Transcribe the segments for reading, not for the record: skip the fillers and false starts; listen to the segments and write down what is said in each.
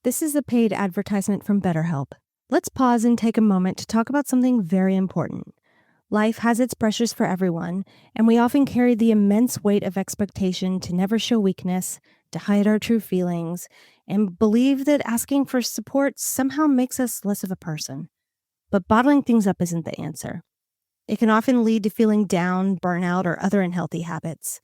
This is a paid advertisement from BetterHelp. Let's pause and take a moment to talk about something very important. Life has its pressures for everyone, and we often carry the immense weight of expectation to never show weakness, to hide our true feelings, and believe that asking for support somehow makes us less of a person. But bottling things up isn't the answer. It can often lead to feeling down, burnout, or other unhealthy habits.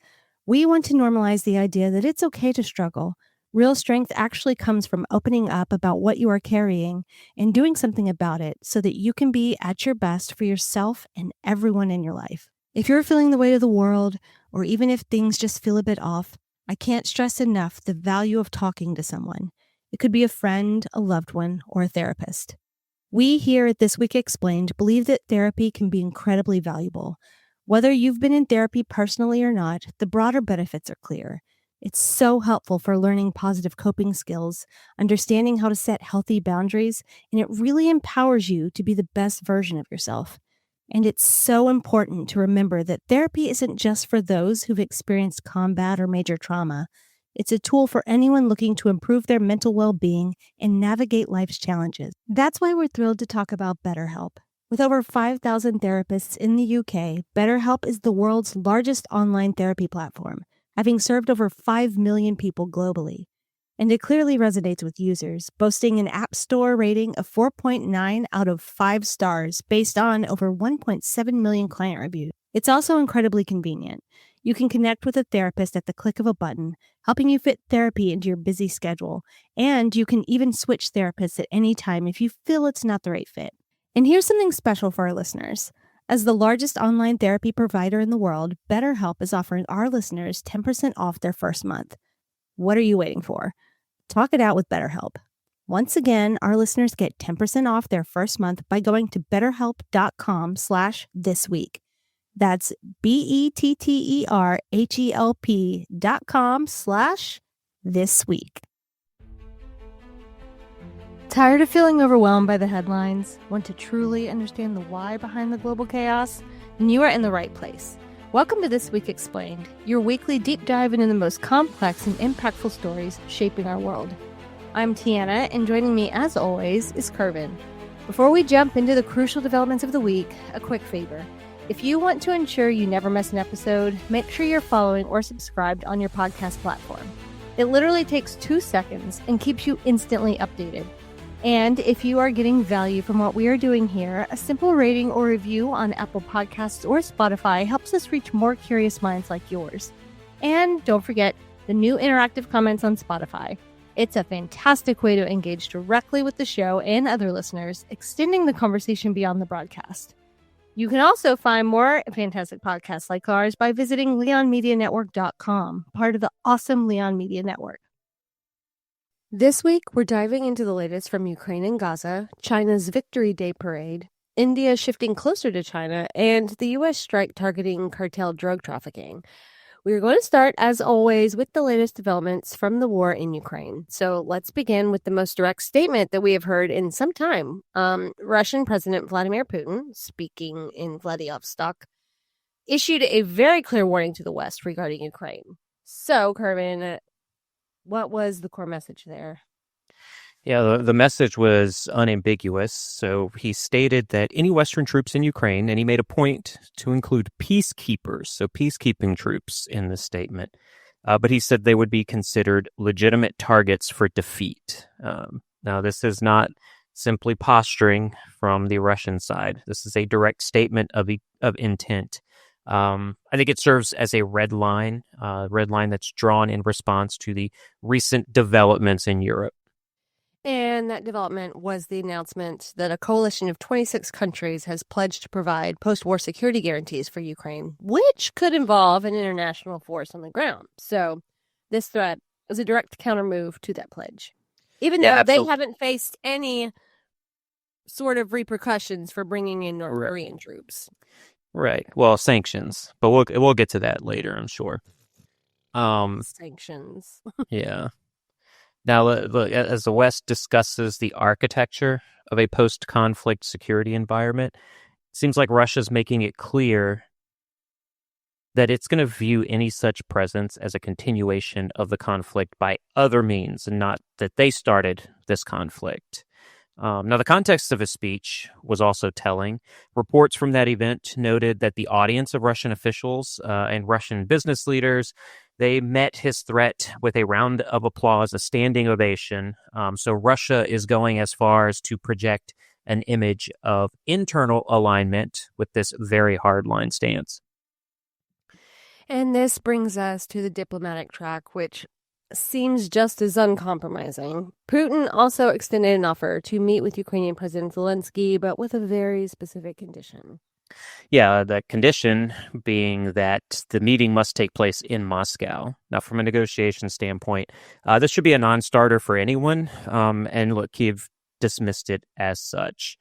We want to normalize the idea that it's okay to struggle. Real strength actually comes from opening up about what you are carrying and doing something about it so that you can be at your best for yourself and everyone in your life. If you're feeling the weight of the world, or even if things just feel a bit off, I can't stress enough the value of talking to someone. It could be a friend, a loved one, or a therapist. We here at This Week Explained believe that therapy can be incredibly valuable. Whether you've been in therapy personally or not, the broader benefits are clear. It's so helpful for learning positive coping skills, understanding how to set healthy boundaries, and it really empowers you to be the best version of yourself. And it's so important to remember that therapy isn't just for those who've experienced combat or major trauma. It's a tool for anyone looking to improve their mental well-being and navigate life's challenges. That's why we're thrilled to talk about BetterHelp. With over 5,000 therapists in the UK, BetterHelp is the world's largest online therapy platform, having served over 5 million people globally. And it clearly resonates with users, boasting an App Store rating of 4.9 out of 5 stars based on over 1.7 million client reviews. It's also incredibly convenient. You can connect with a therapist at the click of a button, helping you fit therapy into your busy schedule. And you can even switch therapists at any time if you feel it's not the right fit. And here's something special for our listeners. As the largest online therapy provider in the world, BetterHelp is offering our listeners 10% off their first month. What are you waiting for? Talk it out with BetterHelp. Once again, our listeners get 10% off their first month by going to betterhelp.com/thisweek. That's BetterHelp.com/thisweek. Tired of feeling overwhelmed by the headlines? Want to truly understand the why behind the global chaos? Then you are in the right place. Welcome to This Week Explained, your weekly deep dive into the most complex and impactful stories shaping our world. I'm Tiana, and joining me as always is Kervin. Before we jump into the crucial developments of the week, a quick favor. If you want to ensure you never miss an episode, make sure you're following or subscribed on your podcast platform. It literally takes 2 seconds and keeps you instantly updated. And if you are getting value from what we are doing here, a simple rating or review on Apple Podcasts or Spotify helps us reach more curious minds like yours. And don't forget the new interactive comments on Spotify. It's a fantastic way to engage directly with the show and other listeners, extending the conversation beyond the broadcast. You can also find more fantastic podcasts like ours by visiting leonmedianetwork.com, part of the awesome Leon Media Network. This week, we're diving into the latest from Ukraine and Gaza, China's Victory Day parade, India shifting closer to China, and the U.S. strike targeting cartel drug trafficking. We are going to start, as always, with the latest developments from the war in Ukraine. So let's begin with the most direct statement that we have heard in some time. Russian President Vladimir Putin, speaking in Vladivostok, issued a very clear warning to the West regarding Ukraine. So, Kervin, what was the core message there? Yeah, the message was unambiguous. So he stated that any Western troops in Ukraine, and he made a point to include peacekeepers, so peacekeeping troops in the statement. But he said they would be considered legitimate targets for defeat. Now, this is not simply posturing from the Russian side. This is a direct statement of intent. I think it serves as a red line that's drawn in response to the recent developments in Europe. And that development was the announcement that a coalition of 26 countries has pledged to provide post-war security guarantees for Ukraine, which could involve an international force on the ground. So this threat is a direct countermove to that pledge, even though they haven't faced any sort of repercussions for bringing in North Korean troops. Right. Well, sanctions, but we'll get to that later, I'm sure. Sanctions. Yeah. Now, look, as the West discusses the architecture of a post-conflict security environment, it seems like Russia's making it clear that it's going to view any such presence as a continuation of the conflict by other means, and not that they started this conflict. Now, the context of his speech was also telling. Reports from that event noted that the audience of Russian officials and Russian business leaders, they met his threat with a round of applause, a standing ovation. So Russia is going as far as to project an image of internal alignment with this very hardline stance. And this brings us to the diplomatic track, which seems just as uncompromising. Putin also extended an offer to meet with Ukrainian President Zelensky, but with a very specific condition. Yeah, the condition being that the meeting must take place in Moscow. Now, from a negotiation standpoint, this should be a non-starter for anyone. And look, Kyiv dismissed it as such.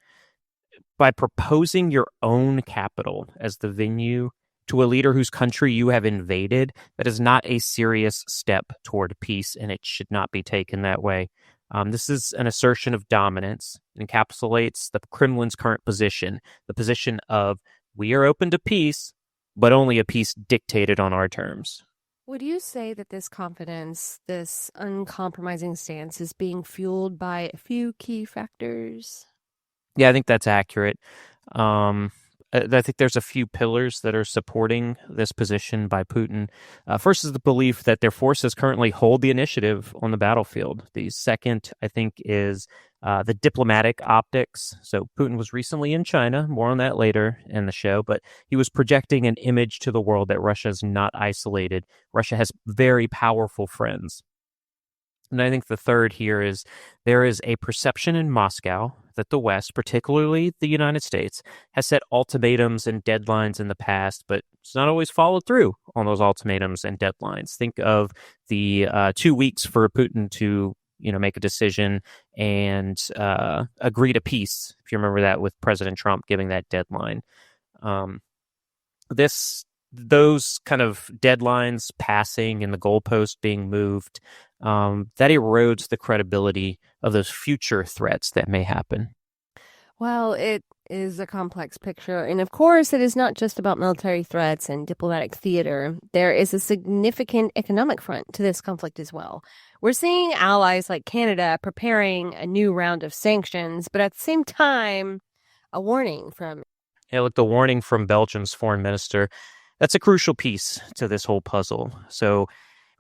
By proposing your own capital as the venue to a leader whose country you have invaded, that is not a serious step toward peace, and it should not be taken that way. This is an assertion of dominance. It encapsulates the Kremlin's current position, the position of we are open to peace, but only a peace dictated on our terms. Would you say that this confidence, this uncompromising stance, is being fueled by a few key factors? Yeah, I think that's accurate. I think there's a few pillars that are supporting this position by Putin. First is the belief that their forces currently hold the initiative on the battlefield. The second, I think, is the diplomatic optics. So Putin was recently in China, more on that later in the show, but he was projecting an image to the world that Russia is not isolated. Russia has very powerful friends. And I think the third here is there is a perception in Moscow that the West, particularly the United States, has set ultimatums and deadlines in the past, but it's not always followed through on those ultimatums and deadlines. Think of the 2 weeks for Putin to make a decision and agree to peace, if you remember that, with President Trump giving that deadline. Those kind of deadlines passing and the goalpost being moved, that erodes the credibility of those future threats that may happen. Well, it is a complex picture. And of course, it is not just about military threats and diplomatic theater. There is a significant economic front to this conflict as well. We're seeing allies like Canada preparing a new round of sanctions, but at the same time, a warning from... Yeah, look, the warning from Belgium's foreign minister, that's a crucial piece to this whole puzzle. So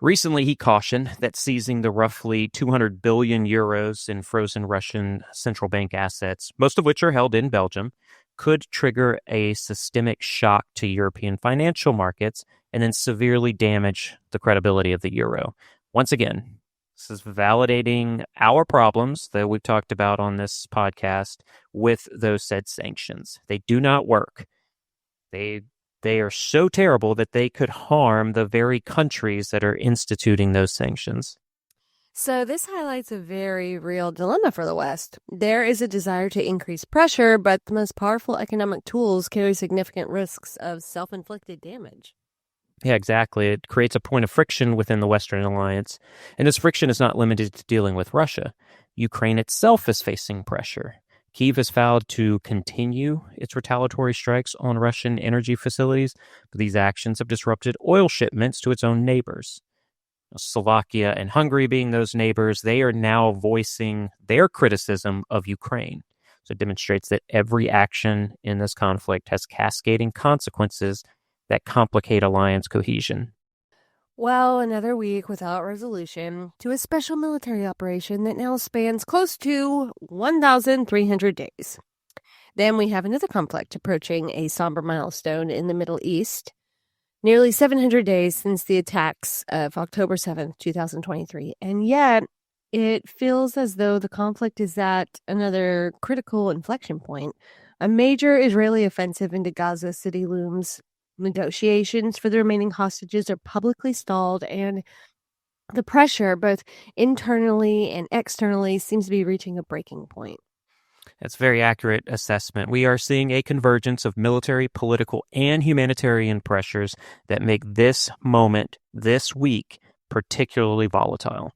recently, he cautioned that seizing the roughly 200 billion euros in frozen Russian central bank assets, most of which are held in Belgium, could trigger a systemic shock to European financial markets and then severely damage the credibility of the euro. Once again, this is validating our problems that we've talked about on this podcast with those said sanctions. They do not work. They are so terrible that they could harm the very countries that are instituting those sanctions. So this highlights a very real dilemma for the West. There is a desire to increase pressure, but the most powerful economic tools carry significant risks of self-inflicted damage. Yeah, exactly. It creates a point of friction within the Western alliance. And this friction is not limited to dealing with Russia. Ukraine itself is facing pressure. Kyiv has vowed to continue its retaliatory strikes on Russian energy facilities, but these actions have disrupted oil shipments to its own neighbors. Slovakia and Hungary being those neighbors, they are now voicing their criticism of Ukraine. So it demonstrates that every action in this conflict has cascading consequences that complicate alliance cohesion. Well, another week without resolution to a special military operation that now spans close to 1,300 days. Then we have another conflict approaching a somber milestone in the Middle East. Nearly 700 days since the attacks of October 7th, 2023. And yet, it feels as though the conflict is at another critical inflection point. A major Israeli offensive into Gaza city looms. Negotiations for the remaining hostages are publicly stalled, and the pressure, both internally and externally, seems to be reaching a breaking point. That's a very accurate assessment. We are seeing a convergence of military, political, and humanitarian pressures that make this moment, this week, particularly volatile.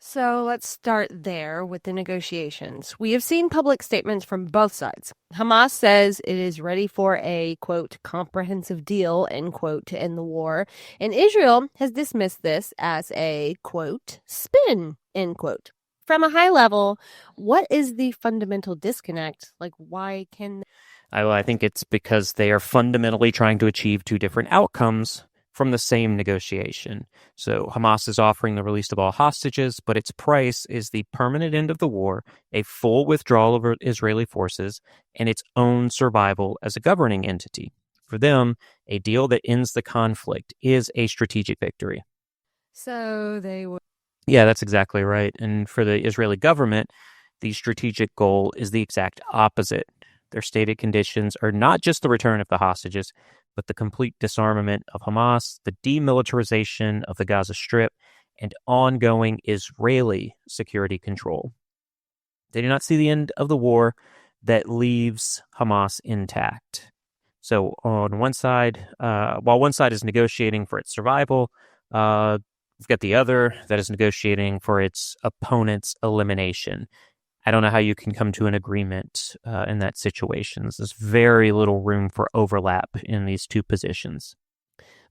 So let's start there with the negotiations. We have seen public statements from both sides. Hamas says it is ready for a, quote, comprehensive deal, end quote, to end the war. And Israel has dismissed this as a, quote, spin, end quote. from a high level, what is the fundamental disconnect? Like, why can I think it's because they are fundamentally trying to achieve two different outcomes from the same negotiation. So Hamas is offering the release of all hostages, but its price is the permanent end of the war, a full withdrawal of Israeli forces, and its own survival as a governing entity. For them, a deal that ends the conflict is a strategic victory. so they would? Yeah, that's exactly right. And for the Israeli government, the strategic goal is the exact opposite. Their stated conditions are not just the return of the hostages, but the complete disarmament of Hamas, the demilitarization of the Gaza Strip, and ongoing Israeli security control. They do not see the end of the war that leaves Hamas intact. So on one side, while one side is negotiating for its survival, we've got the other that is negotiating for its opponent's elimination. I don't know how you can come to an agreement in that situation. There's very little room for overlap in these two positions.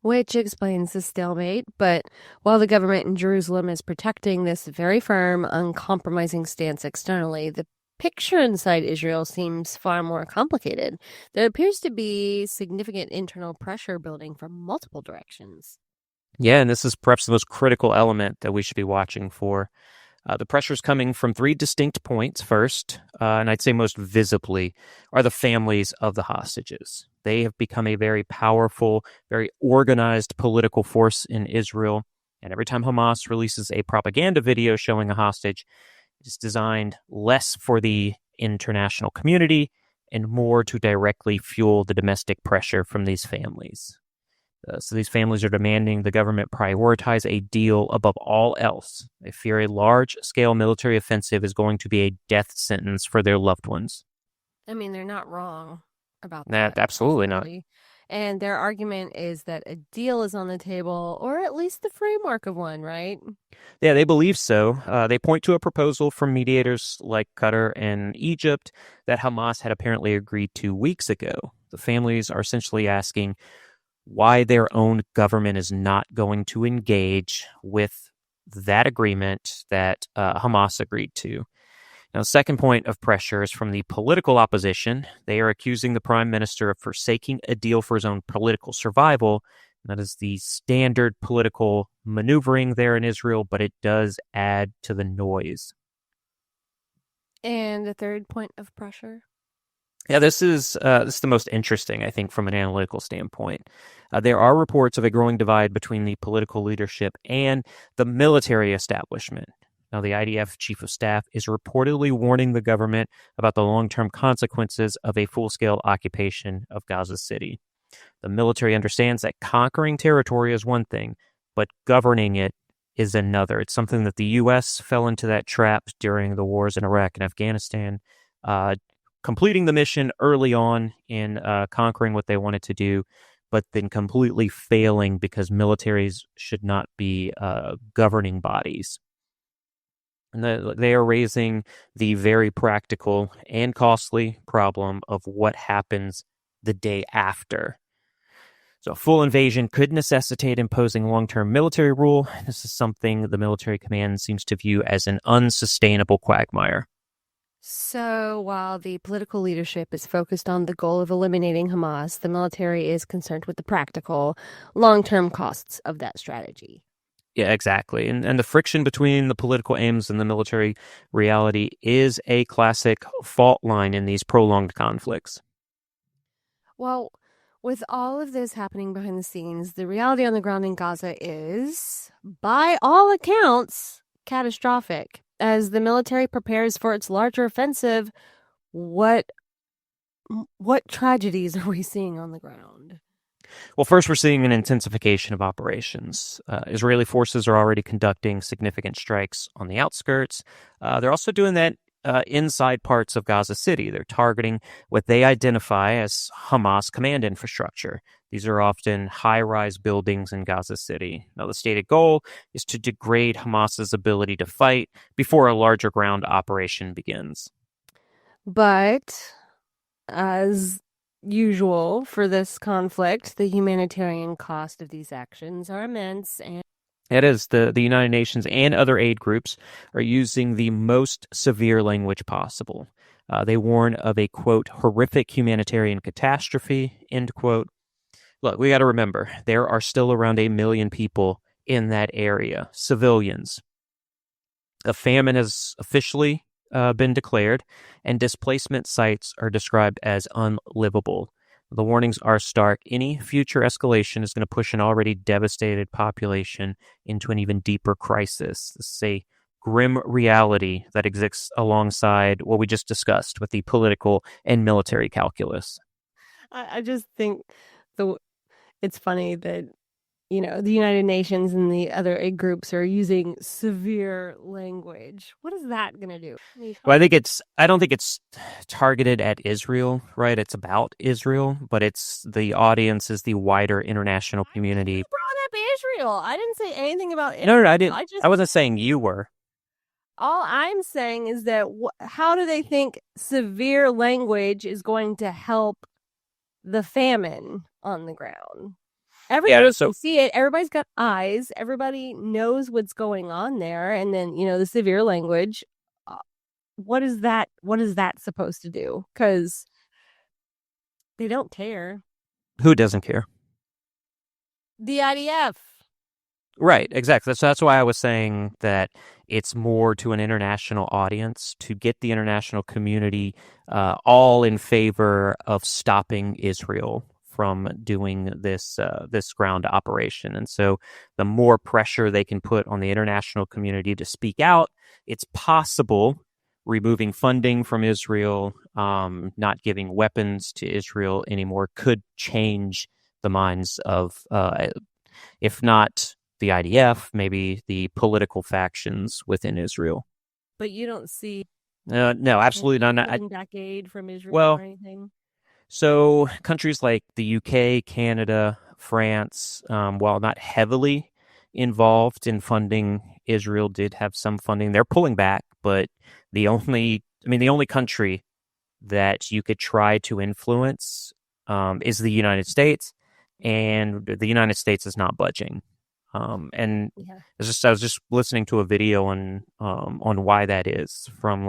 Which explains the stalemate. But while the government in Jerusalem is protecting this very firm, uncompromising stance externally, the picture inside Israel seems far more complicated. There appears to be significant internal pressure building from multiple directions. Yeah, and this is perhaps the most critical element that we should be watching for. The pressure is coming from three distinct points. First, and I'd say most visibly, are the families of the hostages. They have become a very powerful, very organized political force in Israel. And every time Hamas releases a propaganda video showing a hostage, it's designed less for the international community and more to directly fuel the domestic pressure from these families. So these families are demanding the government prioritize a deal above all else. They fear a large-scale military offensive is going to be a death sentence for their loved ones. I mean, they're not wrong about That that. absolutely not. Absolutely. And their argument is that a deal is on the table, or at least the framework of one, right? Yeah, they believe so. They point to a proposal from mediators like Qatar and Egypt that Hamas had apparently agreed to weeks ago. The families are essentially asking why their own government is not going to engage with that agreement that Hamas agreed to. Now, the second point of pressure is from the political opposition. They are accusing the prime minister of forsaking a deal for his own political survival. That is the standard political maneuvering there in Israel, but it does add to the noise. And the third point of pressure? Yeah, this is the most interesting, I think, from an analytical standpoint. There are reports of a growing divide between the political leadership and the military establishment. Now, the IDF chief of staff is reportedly warning the government about the long-term consequences of a full-scale occupation of Gaza City. The military understands that conquering territory is one thing, but governing it is another. It's something that the U.S. fell into that trap during the wars in Iraq and Afghanistan, completing the mission early on in conquering what they wanted to do, but then completely failing because militaries should not be governing bodies. And they are raising the very practical and costly problem of what happens the day after. So a full invasion could necessitate imposing long-term military rule. This is something the military command seems to view as an unsustainable quagmire. So while the political leadership is focused on the goal of eliminating Hamas, the military is concerned with the practical, long-term costs of that strategy. Yeah, exactly. And the friction between the political aims and the military reality is a classic fault line in these prolonged conflicts. Well, with all of this happening behind the scenes, the reality on the ground in Gaza is, by all accounts, catastrophic. As the military prepares for its larger offensive, what tragedies are we seeing on the ground? Well, first, we're seeing an intensification of operations. Israeli forces are already conducting significant strikes on the outskirts. They're also doing that inside parts of Gaza City. They're targeting what they identify as Hamas command infrastructure. These are often high-rise buildings in Gaza City. Now, the stated goal is to degrade Hamas's ability to fight before a larger ground operation begins. But as usual for this conflict, the humanitarian cost of these actions are immense, and It is. The United Nations and other aid groups are using the most severe language possible. They warn of a, quote, horrific humanitarian catastrophe, end quote. Look, we got to remember, there are still around 1 million people in that area, civilians. A famine has officially been declared, and displacement sites are described as unlivable. The warnings are stark. Any future escalation is going to push an already devastated population into an even deeper crisis. This is a grim reality that exists alongside what we just discussed with the political and military calculus. I just think it's funny that the United Nations and the other aid groups are using severe language. What is that going to do? Well, I don't think it's targeted at Israel, right? It's about Israel, but the audience is the wider international community. You brought up Israel. I didn't say anything about No, Israel. I didn't. I wasn't saying you were. All I'm saying is that how do they think severe language is going to help the famine on the ground? Everybody can see it. Everybody's got eyes. Everybody knows what's going on there. And then, the severe language, what is that supposed to do? Because they don't care. Who doesn't care? The IDF. Right, exactly. That's why I was saying that it's more to an international audience, to get the international community all in favor of stopping Israel from doing this ground operation. And so the more pressure they can put on the international community to speak out, it's possible removing funding from Israel, not giving weapons to Israel anymore could change the minds of, if not the IDF, maybe the political factions within Israel. But you don't see no, absolutely not. Back aid from Israel or anything. So countries like the UK, Canada, France, while not heavily involved in funding Israel, did have some funding. They're pulling back, but the only country that you could try to influence is the United States, and the United States is not budging. I was just listening to a video on why that is from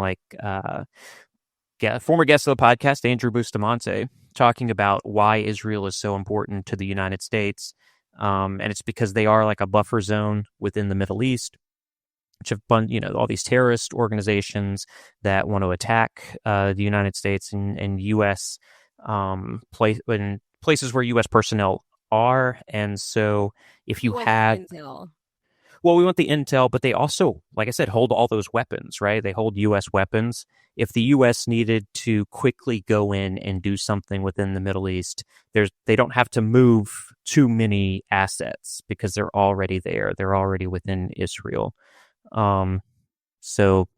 former guest of the podcast, Andrew Bustamante, talking about why Israel is so important to the United States. And it's because they are like a buffer zone within the Middle East, which have all these terrorist organizations that want to attack the United States and U.S. Places where U.S. personnel are. And so if you have... Well, we want the intel, but they also, like I said, hold all those weapons, right? They hold U.S. weapons. If the U.S. needed to quickly go in and do something within the Middle East, they don't have to move too many assets because they're already there. They're already within Israel. So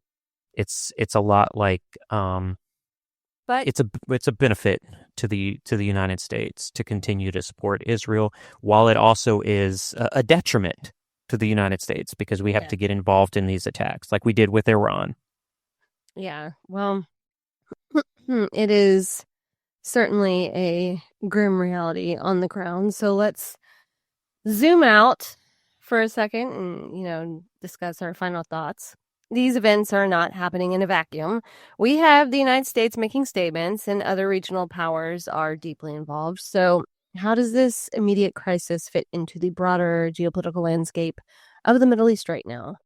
it's a lot like, but it's a benefit to the United States to continue to support Israel, while it also is a detriment to the United States because we have to get involved in these attacks like we did with Iran. Yeah, well, it is certainly a grim reality on the ground. So let's zoom out for a second and, discuss our final thoughts. These events are not happening in a vacuum. We have the United States making statements, and other regional powers are deeply involved. So how does this immediate crisis fit into the broader geopolitical landscape of the Middle East right now?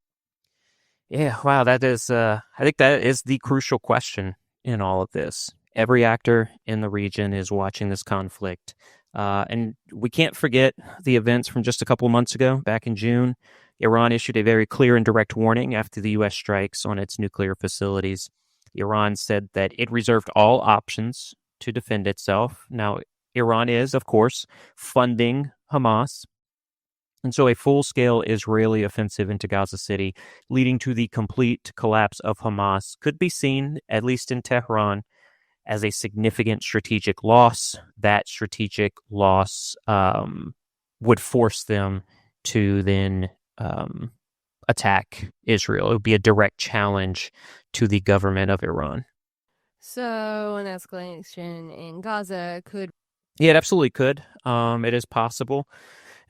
Yeah, wow, that is, I think that is the crucial question in all of this. Every actor in the region is watching this conflict. And we can't forget the events from just a couple of months ago, back in June. Iran issued a very clear and direct warning after the U.S. strikes on its nuclear facilities. Iran said that it reserved all options to defend itself. Now, Iran is, of course, funding Hamas. And so a full-scale Israeli offensive into Gaza City, leading to the complete collapse of Hamas, could be seen, at least in Tehran, as a significant strategic loss. That strategic loss would force them to then attack Israel. It would be a direct challenge to the government of Iran. So an escalation in Gaza could... Yeah, it absolutely could. It is possible.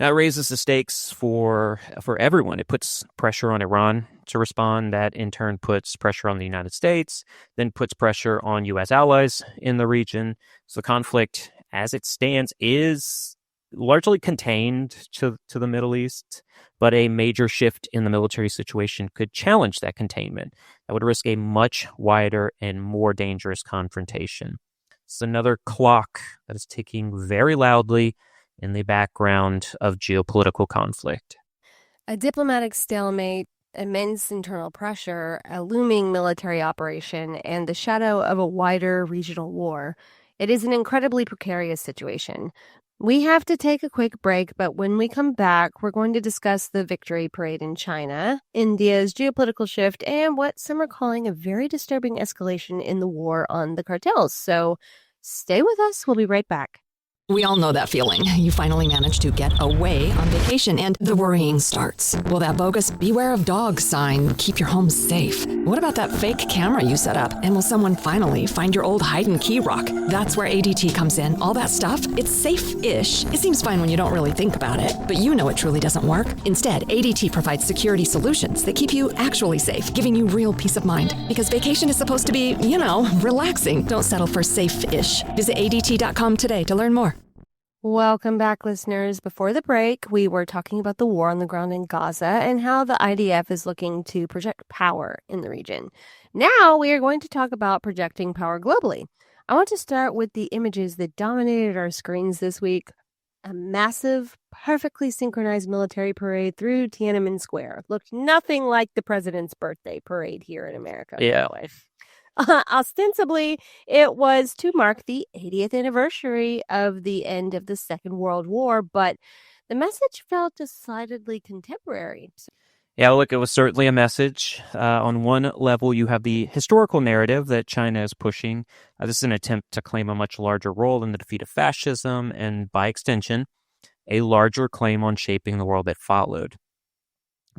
That raises the stakes for everyone. It puts pressure on Iran to respond. That in turn puts pressure on the United States, then puts pressure on U.S. allies in the region. So the conflict, as it stands, is largely contained to the Middle East, but a major shift in the military situation could challenge that containment. That would risk a much wider and more dangerous confrontation. It's another clock that is ticking very loudly in the background of geopolitical conflict. A diplomatic stalemate, immense internal pressure, a looming military operation, and the shadow of a wider regional war. It is an incredibly precarious situation. We have to take a quick break, but when we come back, we're going to discuss the victory parade in China, India's geopolitical shift, and what some are calling a very disturbing escalation in the war on the cartels. So stay with us. We'll be right back. We all know that feeling. You finally manage to get away on vacation and the worrying starts. Will that bogus "beware of dogs" sign keep your home safe? What about that fake camera you set up? And will someone finally find your old hide and key rock? That's where ADT comes in. All that stuff, it's safe-ish. It seems fine when you don't really think about it, but you know it truly doesn't work. Instead, ADT provides security solutions that keep you actually safe, giving you real peace of mind. Because vacation is supposed to be, relaxing. Don't settle for safe-ish. Visit ADT.com today to learn more. Welcome back, listeners. Before the break, we were talking about the war on the ground in Gaza and how the IDF is looking to project power in the region. Now we are going to talk about projecting power globally. I want to start with the images that dominated our screens this week. A massive, perfectly synchronized military parade through Tiananmen Square. Looked nothing like the president's birthday parade here in America. Yeah. By the way. Ostensibly, it was to mark the 80th anniversary of the end of the Second World War, but the message felt decidedly contemporary. Yeah, look, it was certainly a message. On one level, you have the historical narrative that China is pushing. This is an attempt to claim a much larger role in the defeat of fascism and, by extension, a larger claim on shaping the world that followed.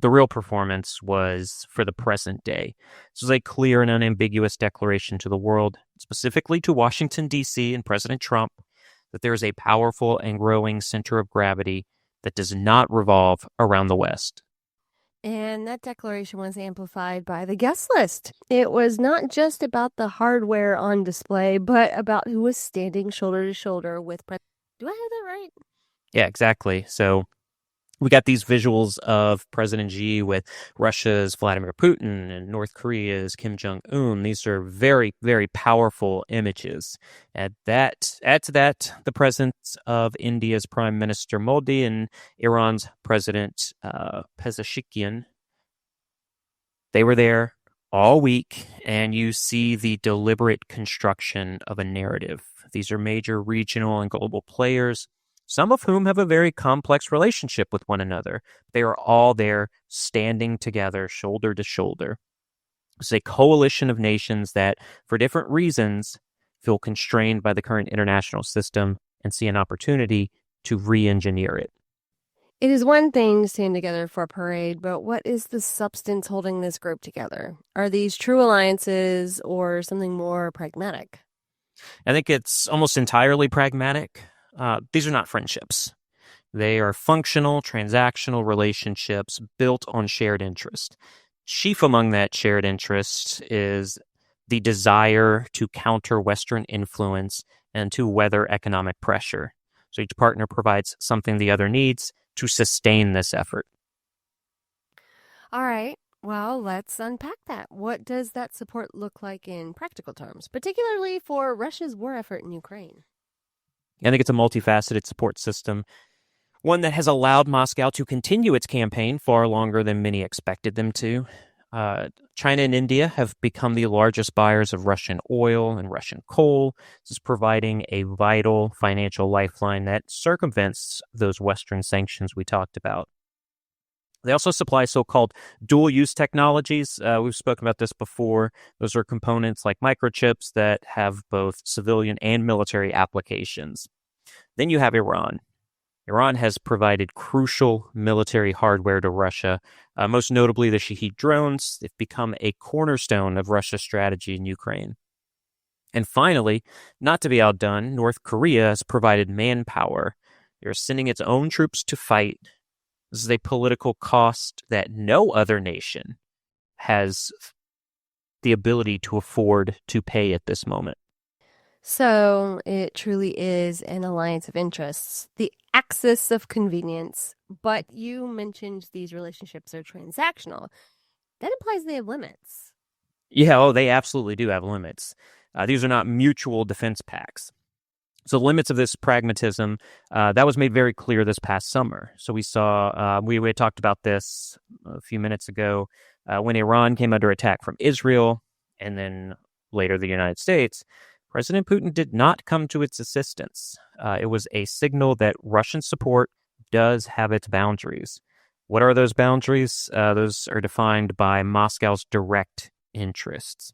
The real performance was for the present day. This was a clear and unambiguous declaration to the world, specifically to Washington, D.C. and President Trump, that there is a powerful and growing center of gravity that does not revolve around the West. And that declaration was amplified by the guest list. It was not just about the hardware on display, but about who was standing shoulder to shoulder with President. Do I have that right? Yeah, exactly. So we got these visuals of President Xi with Russia's Vladimir Putin and North Korea's Kim Jong-un. These are very, very powerful images. Add to that the presence of India's Prime Minister Modi and Iran's President Pezeshkian. They were there all week, and you see the deliberate construction of a narrative. These are major regional and global players, some of whom have a very complex relationship with one another. They are all there standing together, shoulder to shoulder. It's a coalition of nations that, for different reasons, feel constrained by the current international system and see an opportunity to re-engineer it. It is one thing to stand together for a parade, but what is the substance holding this group together? Are these true alliances or something more pragmatic? I think it's almost entirely pragmatic. These are not friendships. They are functional, transactional relationships built on shared interest. Chief among that shared interest is the desire to counter Western influence and to weather economic pressure. So each partner provides something the other needs to sustain this effort. All right. Well, let's unpack that. What does that support look like in practical terms, particularly for Russia's war effort in Ukraine? I think it's a multifaceted support system, one that has allowed Moscow to continue its campaign far longer than many expected them to. China and India have become the largest buyers of Russian oil and Russian coal. This is providing a vital financial lifeline that circumvents those Western sanctions we talked about. They also supply so-called dual-use technologies. We've spoken about this before. Those are components like microchips that have both civilian and military applications. Then you have Iran. Iran has provided crucial military hardware to Russia, most notably the Shahed drones. They've become a cornerstone of Russia's strategy in Ukraine. And finally, not to be outdone, North Korea has provided manpower. They're sending its own troops to fight. This is a political cost that no other nation has the ability to afford to pay at this moment. So it truly is an alliance of interests, the axis of convenience. But you mentioned these relationships are transactional. That implies they have limits. Yeah, they absolutely do have limits. These are not mutual defense pacts. So the limits of this pragmatism, that was made very clear this past summer. So we saw, we had talked about this a few minutes ago, when Iran came under attack from Israel and then later the United States. President Putin did not come to its assistance. It was a signal that Russian support does have its boundaries. What are those boundaries? Those are defined by Moscow's direct interests.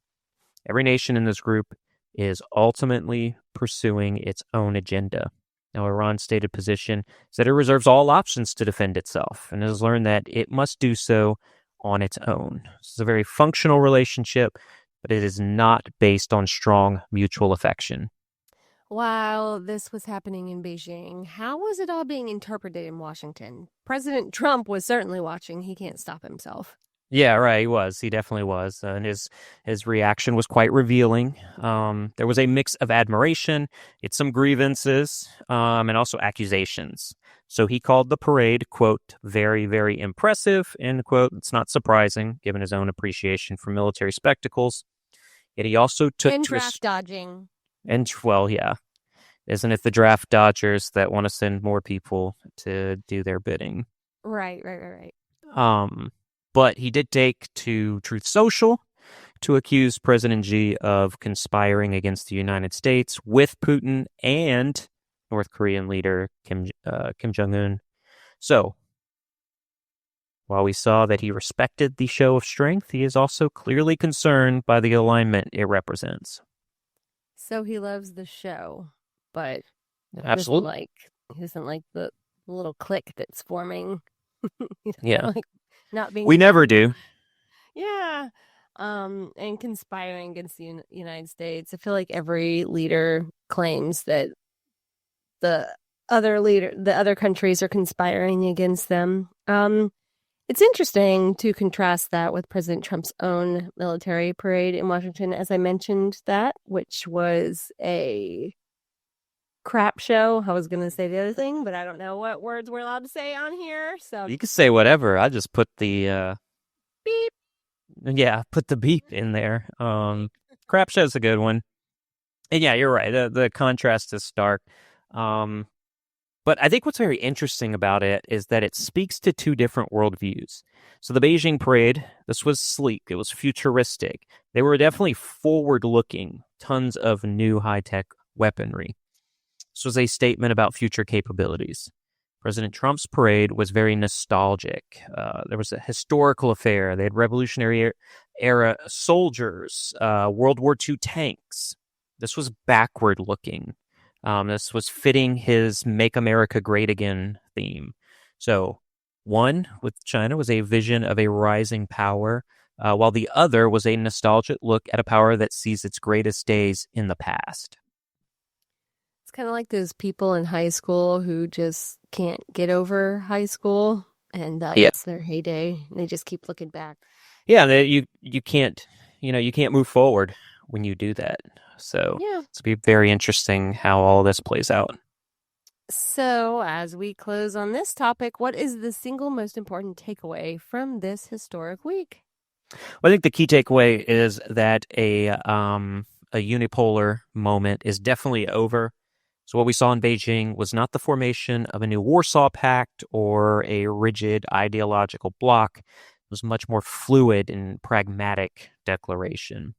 Every nation in this group is ultimately pursuing its own agenda. Now, Iran's stated position is that it reserves all options to defend itself and has learned that it must do so on its own. This is a very functional relationship, but it is not based on strong mutual affection. While this was happening in Beijing, how was it all being interpreted in Washington? President Trump was certainly watching. He can't stop himself. Yeah, right. He was. He definitely was. And his reaction was quite revealing. There was a mix of admiration, it's some grievances, and also accusations. So he called the parade, quote, very, very impressive, end quote. It's not surprising, given his own appreciation for military spectacles. Yet he also took And to draft dodging. And, well, yeah. Isn't it the draft dodgers that want to send more people to do their bidding? Right. But he did take to Truth Social to accuse President Xi of conspiring against the United States with Putin and North Korean leader Kim Jong-un. So, while we saw that he respected the show of strength, he is also clearly concerned by the alignment it represents. So he loves the show, but Absolutely. he doesn't like the little clique that's forming. Yeah. Like not being. We never do. Yeah. And conspiring against the United States. I feel like every leader claims that the other countries are conspiring against them. It's interesting to contrast that with President Trump's own military parade in Washington, as I mentioned that, which was a crap show. I was going to say the other thing, but I don't know what words we're allowed to say on here. So you can say whatever. I just put the beep. Yeah, put the beep in there. Crap show's a good one. And yeah, you're right. The contrast is stark. But I think what's very interesting about it is that it speaks to two different worldviews. So the Beijing parade, this was sleek. It was futuristic. They were definitely forward-looking. Tons of new high-tech weaponry. This was a statement about future capabilities. President Trump's parade was very nostalgic. There was a historical affair. They had Revolutionary era soldiers, World War II tanks. This was backward-looking. This was fitting his Make America Great Again theme. So one with China was a vision of a rising power, while the other was a nostalgic look at a power that sees its greatest days in the past. It's kind of like those people in high school who just can't get over high school, and it's their heyday. And they just keep looking back. Yeah, you can't move forward when you do that. So it's be very interesting how all this plays out. So as we close on this topic, what is the single most important takeaway from this historic week? Well, I think the key takeaway is that a unipolar moment is definitely over. So what we saw in Beijing was not the formation of a new Warsaw Pact or a rigid ideological bloc. It was much more fluid and pragmatic declaration.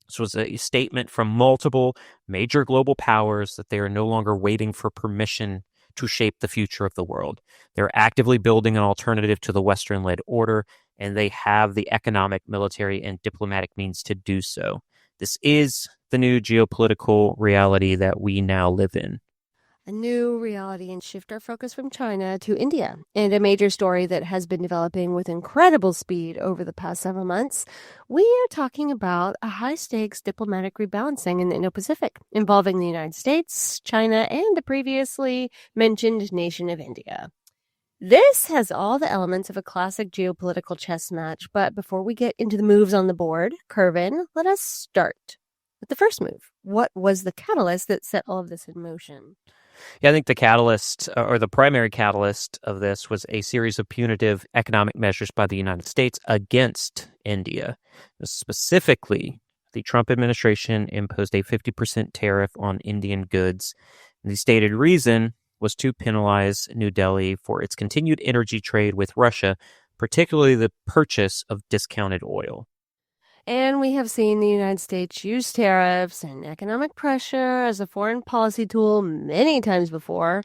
This was a statement from multiple major global powers that they are no longer waiting for permission to shape the future of the world. They're actively building an alternative to the Western-led order, and they have the economic, military, and diplomatic means to do so. This is the new geopolitical reality that we now live in. A new reality and shift our focus from China to India. And a major story that has been developing with incredible speed over the past several months. We are talking about a high-stakes diplomatic rebalancing in the Indo-Pacific involving the United States, China, and the previously mentioned nation of India. This has all the elements of a classic geopolitical chess match, but before we get into the moves on the board, Kervin, let us start with the first move. What was the catalyst that set all of this in motion? Yeah, I think the catalyst, or the primary catalyst of this, was a series of punitive economic measures by the United States against India. Specifically, the Trump administration imposed a 50% tariff on Indian goods. And the stated reason was to penalize New Delhi for its continued energy trade with Russia, particularly the purchase of discounted oil. And we have seen the United States use tariffs and economic pressure as a foreign policy tool many times before.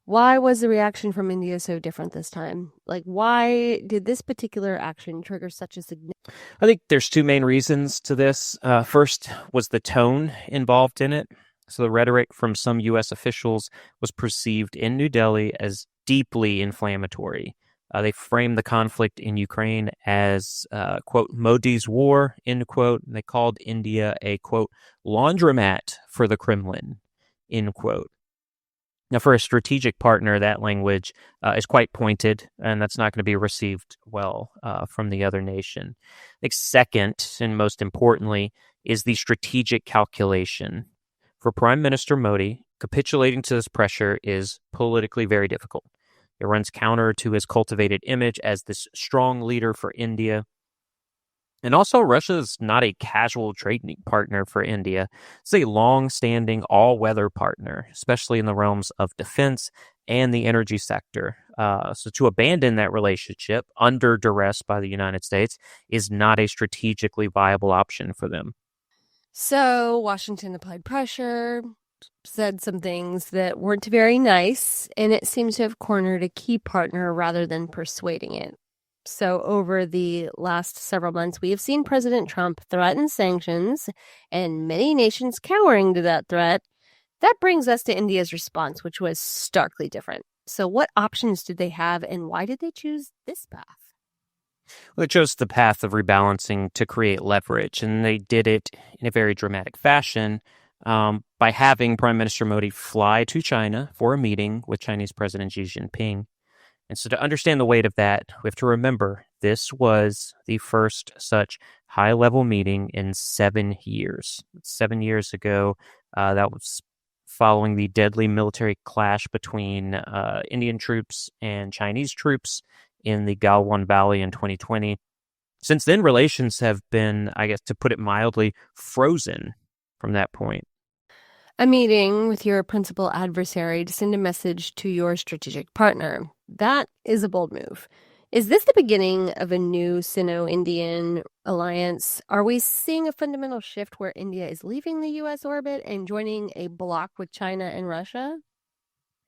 Why was the reaction from India so different this time? Why did this particular action trigger such a significant... I think there's two main reasons to this. First was the tone involved in it. So the rhetoric from some U.S. officials was perceived in New Delhi as deeply inflammatory. They framed the conflict in Ukraine as, quote, Modi's war, end quote. And they called India a, quote, laundromat for the Kremlin, end quote. Now, for a strategic partner, that language is quite pointed, and that's not going to be received well from the other nation. I think second, and most importantly, is the strategic calculation. For Prime Minister Modi, capitulating to this pressure is politically very difficult. It runs counter to his cultivated image as this strong leader for India. And also, Russia is not a casual trading partner for India. It's a long-standing, all-weather partner, especially in the realms of defense and the energy sector. So to abandon that relationship under duress by the United States is not a strategically viable option for them. So Washington applied pressure, said some things that weren't very nice, and it seems to have cornered a key partner rather than persuading it. So over the last several months, we have seen President Trump threaten sanctions and many nations cowering to that threat. That brings us to India's response, which was starkly different. So what options did they have, and why did they choose this path? Well, it chose the path of rebalancing to create leverage, and they did it in a very dramatic fashion by having Prime Minister Modi fly to China for a meeting with Chinese President Xi Jinping. And so to understand the weight of that, we have to remember this was the first such high-level meeting in 7 years. 7 years ago, that was following the deadly military clash between Indian troops and Chinese troops in the Galwan Valley in 2020. Since then, relations have been, I guess, to put it mildly, frozen from that point. A meeting with your principal adversary to send a message to your strategic partner. That is a bold move. Is this the beginning of a new Sino-Indian alliance? Are we seeing a fundamental shift where India is leaving the U.S. orbit and joining a bloc with China and Russia?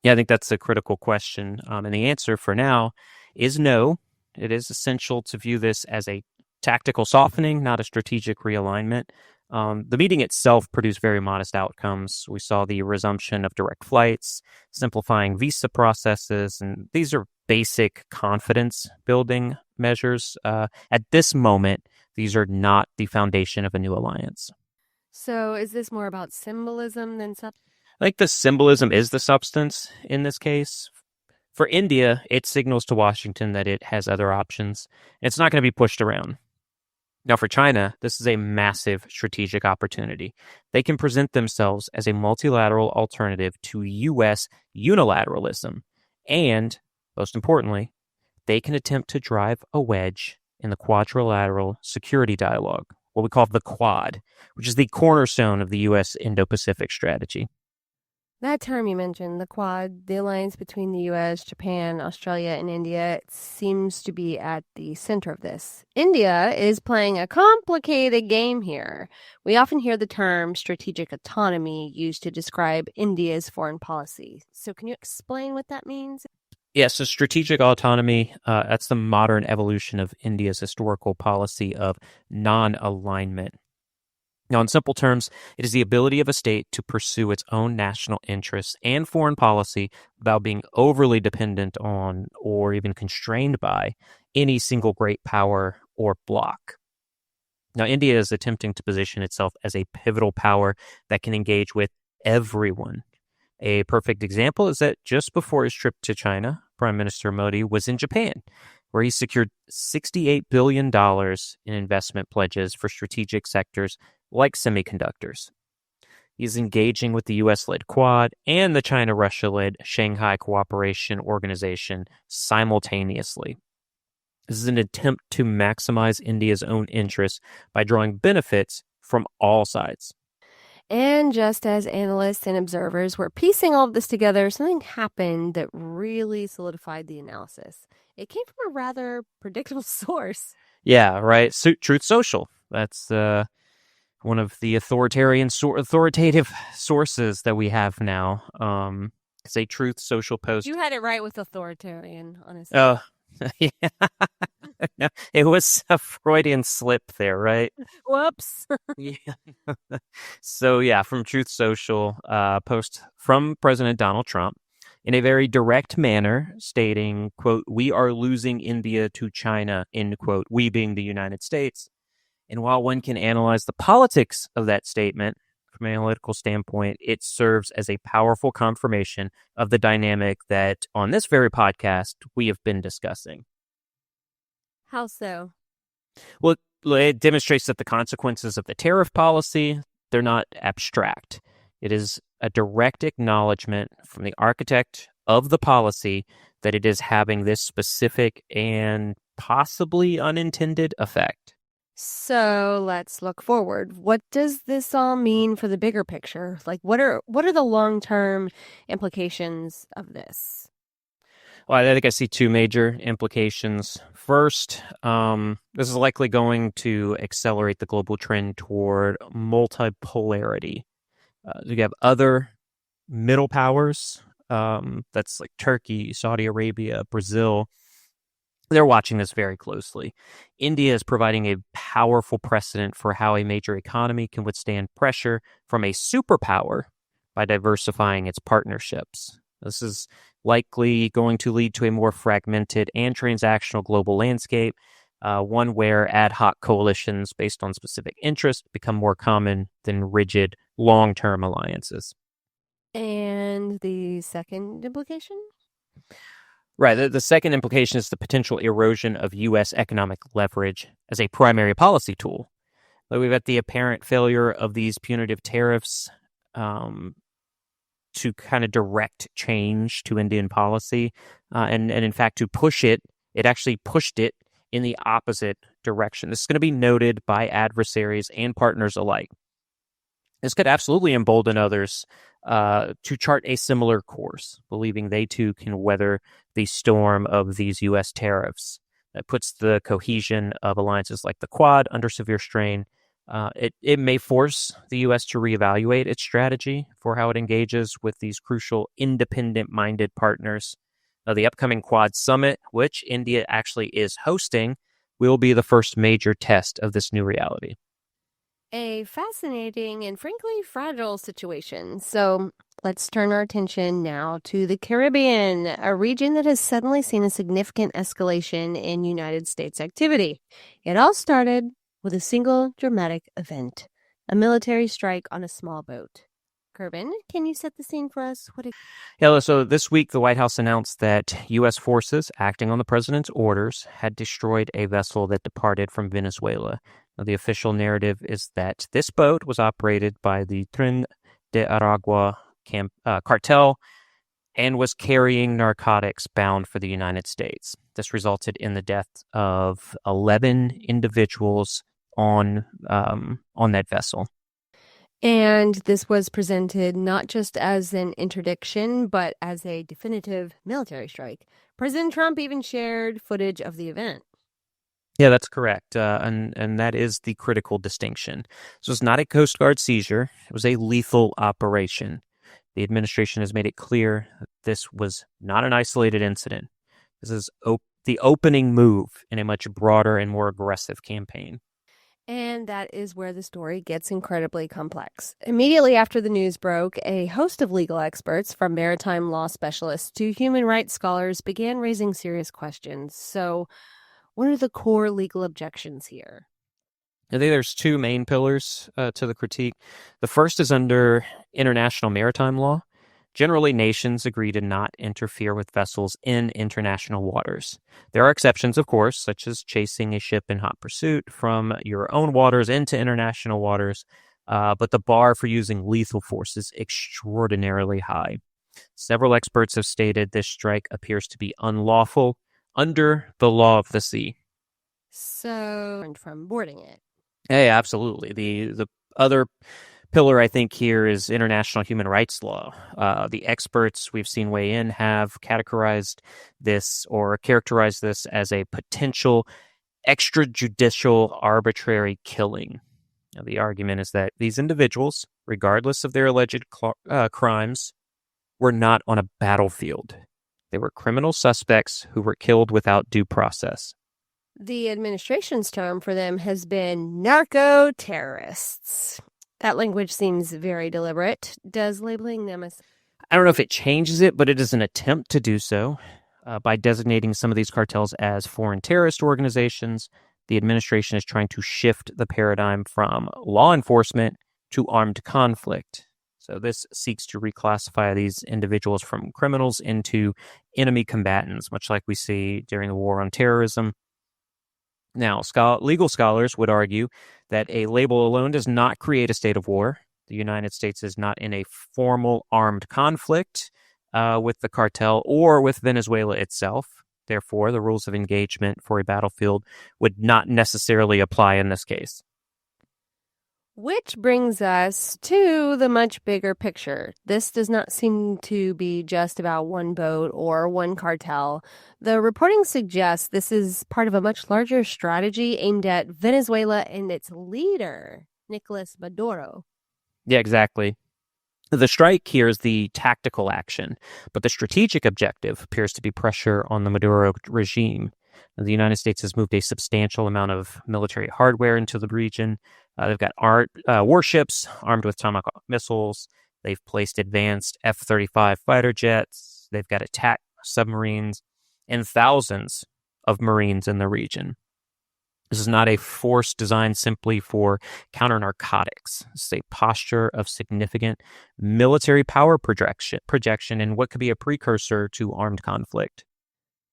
Yeah, I think that's a critical question. And the answer for now is no. It is essential to view this as a tactical softening, not a strategic realignment. The meeting itself produced very modest outcomes. We saw the resumption of direct flights, simplifying visa processes, and these are basic confidence-building measures. At this moment, these are not the foundation of a new alliance. So is this more about symbolism than substance? I think the symbolism is the substance in this case. For India, it signals to Washington that it has other options. It's not going to be pushed around. Now, for China, this is a massive strategic opportunity. They can present themselves as a multilateral alternative to U.S. unilateralism. And, most importantly, they can attempt to drive a wedge in the quadrilateral security dialogue, what we call the Quad, which is the cornerstone of the U.S. Indo-Pacific strategy. That term you mentioned, the Quad, the alliance between the U.S., Japan, Australia, and India, seems to be at the center of this. India is playing a complicated game here. We often hear the term strategic autonomy used to describe India's foreign policy. So can you explain what that means? Yeah, so strategic autonomy, that's the modern evolution of India's historical policy of non-alignment. Now, in simple terms, it is the ability of a state to pursue its own national interests and foreign policy without being overly dependent on or even constrained by any single great power or bloc. Now, India is attempting to position itself as a pivotal power that can engage with everyone. A perfect example is that just before his trip to China, Prime Minister Modi was in Japan, where he secured $68 billion in investment pledges for strategic sectors like semiconductors. He's engaging with the US-led Quad and the China-Russia-led Shanghai Cooperation Organization simultaneously. This is an attempt to maximize India's own interests by drawing benefits from all sides. And just as analysts and observers were piecing all of this together, something happened that really solidified the analysis. It came from a rather predictable source. Yeah, right. Truth Social. That's one of the authoritative sources that we have now. It's a Truth Social post. You had it right with authoritarian, honestly. Oh, yeah. No, it was a Freudian slip there, right? Whoops. Yeah. So, yeah, from Truth Social, post from President Donald Trump in a very direct manner stating, quote, "We are losing India to China," end quote, we being the United States. And while one can analyze the politics of that statement from an analytical standpoint, it serves as a powerful confirmation of the dynamic that on this very podcast we have been discussing. How so? Well, it demonstrates that the consequences of the tariff policy, they're not abstract. It is a direct acknowledgement from the architect of the policy that it is having this specific and possibly unintended effect. So let's look forward. What does this all mean for the bigger picture? Like, what are the long-term implications of this? Well, I think I see two major implications. First, this is likely going to accelerate the global trend toward multipolarity. You have other middle powers, that's like Turkey, Saudi Arabia, Brazil. They're watching this very closely. India is providing a powerful precedent for how a major economy can withstand pressure from a superpower by diversifying its partnerships. This is likely going to lead to a more fragmented and transactional global landscape, one where ad hoc coalitions based on specific interests become more common than rigid, long-term alliances. And the second implication? Right. The second implication is the potential erosion of U.S. economic leverage as a primary policy tool. We've got the apparent failure of these punitive tariffs to kind of direct change to Indian policy. And in fact, to push it actually pushed it in the opposite direction. This is going to be noted by adversaries and partners alike. This could absolutely embolden others to chart a similar course, believing they too can weather the storm of these U.S. tariffs. That puts the cohesion of alliances like the Quad under severe strain. It may force the U.S. to reevaluate its strategy for how it engages with these crucial independent-minded partners. The upcoming Quad Summit, which India actually is hosting, will be the first major test of this new reality. A fascinating and frankly fragile situation. So let's turn our attention now to the Caribbean, a region that has suddenly seen a significant escalation in United States activity. It all started with a single dramatic event, a military strike on a small boat. Kerbin, can you set the scene for us? Yeah, so this week the White House announced that U.S. forces, acting on the president's orders, had destroyed a vessel that departed from Venezuela. Now, the official narrative is that this boat was operated by the Tren de Aragua cartel and was carrying narcotics bound for the United States. This resulted in the death of 11 individuals on that vessel. And this was presented not just as an interdiction, but as a definitive military strike. President Trump even shared footage of the event. Yeah, that's correct. And that is the critical distinction. So it's not a Coast Guard seizure. It was a lethal operation. The administration has made it clear that this was not an isolated incident. This is the opening move in a much broader and more aggressive campaign. And that is where the story gets incredibly complex. Immediately after the news broke, a host of legal experts, from maritime law specialists to human rights scholars, began raising serious questions. So, what are the core legal objections here? I think there's two main pillars to the critique. The first is under international maritime law. Generally, nations agree to not interfere with vessels in international waters. There are exceptions, of course, such as chasing a ship in hot pursuit from your own waters into international waters, but the bar for using lethal force is extraordinarily high. Several experts have stated this strike appears to be unlawful under the law of the sea. So, from boarding it. Hey, absolutely. The other pillar, I think, here is international human rights law. The experts we've seen weigh in have categorized this or characterized this as a potential extrajudicial arbitrary killing. Now, the argument is that these individuals, regardless of their alleged crimes, were not on a battlefield. They were criminal suspects who were killed without due process. The administration's term for them has been narco-terrorists. That language seems very deliberate. Does labeling them as... I don't know if it changes it, but it is an attempt to do so. By designating some of these cartels as foreign terrorist organizations, the administration is trying to shift the paradigm from law enforcement to armed conflict. So this seeks to reclassify these individuals from criminals into enemy combatants, much like we see during the war on terrorism. Now, legal scholars would argue that a label alone does not create a state of war. The United States is not in a formal armed conflict with the cartel or with Venezuela itself. Therefore, the rules of engagement for a battlefield would not necessarily apply in this case. Which brings us to the much bigger picture. This does not seem to be just about one boat or one cartel. The reporting suggests this is part of a much larger strategy aimed at Venezuela and its leader, Nicolas Maduro. Yeah, exactly. The strike here is the tactical action, but the strategic objective appears to be pressure on the Maduro regime. The United States has moved a substantial amount of military hardware into the region. They've got warships armed with Tomahawk missiles. They've placed advanced F-35 fighter jets. They've got attack submarines and thousands of Marines in the region. This is not a force designed simply for counter-narcotics. It's a posture of significant military power projection in what could be a precursor to armed conflict.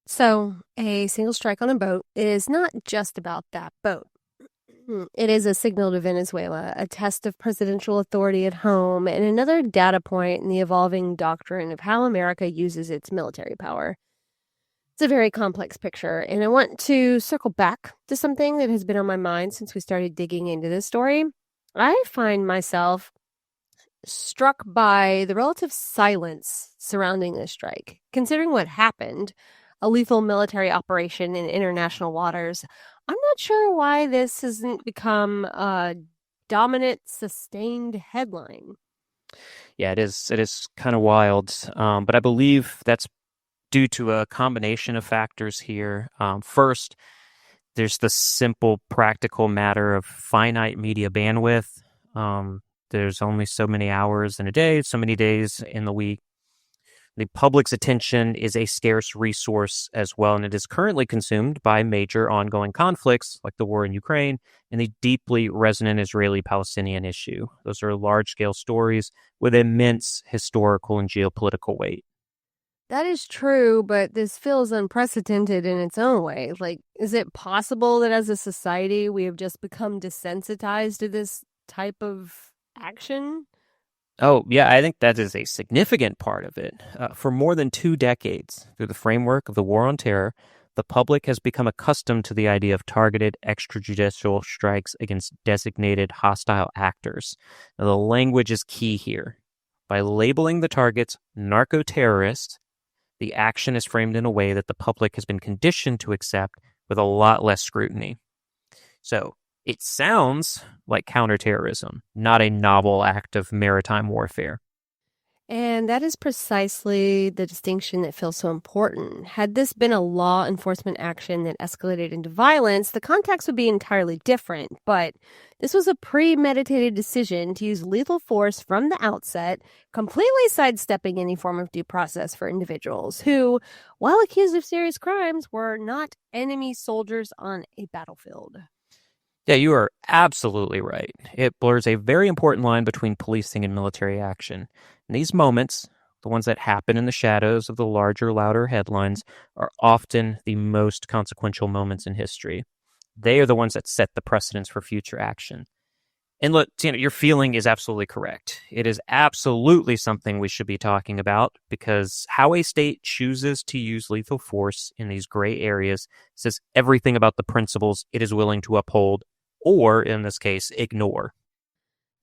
So, a single strike on a boat is not just about that boat. It is a signal to Venezuela, a test of presidential authority at home, and another data point in the evolving doctrine of how America uses its military power. It's a very complex picture, and I want to circle back to something that has been on my mind since we started digging into this story. I find myself struck by the relative silence surrounding this strike. Considering what happened, a lethal military operation in international waters, I'm not sure why this hasn't become a dominant, sustained headline. Yeah, it is kind of wild, but I believe that's due to a combination of factors here. First, there's the simple practical matter of finite media bandwidth. There's only so many hours in a day, so many days in the week. The public's attention is a scarce resource as well, and it is currently consumed by major ongoing conflicts like the war in Ukraine and the deeply resonant Israeli-Palestinian issue. Those are large-scale stories with immense historical and geopolitical weight. That is true, but this feels unprecedented in its own way. Like, is it possible that as a society we have just become desensitized to this type of action? Oh, yeah, I think that is a significant part of it. For more than 2 decades, through the framework of the War on Terror, the public has become accustomed to the idea of targeted extrajudicial strikes against designated hostile actors. Now, the language is key here. By labeling the targets narco-terrorists, the action is framed in a way that the public has been conditioned to accept with a lot less scrutiny. So, it sounds like counterterrorism, not a novel act of maritime warfare. And that is precisely the distinction that feels so important. Had this been a law enforcement action that escalated into violence, the context would be entirely different. But this was a premeditated decision to use lethal force from the outset, completely sidestepping any form of due process for individuals who, while accused of serious crimes, were not enemy soldiers on a battlefield. Yeah, you are absolutely right. It blurs a very important line between policing and military action. And these moments, the ones that happen in the shadows of the larger, louder headlines, are often the most consequential moments in history. They are the ones that set the precedence for future action. And look, Tina, your feeling is absolutely correct. It is absolutely something we should be talking about, because how a state chooses to use lethal force in these gray areas says everything about the principles it is willing to uphold, or in this case, ignore.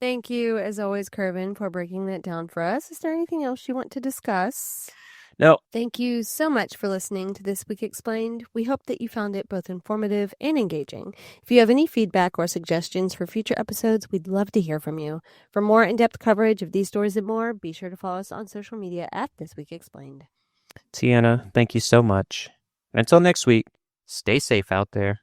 Thank you, as always, Kervin, for breaking that down for us. Is there anything else you want to discuss? No. Thank you so much for listening to This Week Explained. We hope that you found it both informative and engaging. If you have any feedback or suggestions for future episodes, we'd love to hear from you. For more in-depth coverage of these stories and more, be sure to follow us on social media at This Week Explained. Tiana, thank you so much. And until next week, stay safe out there.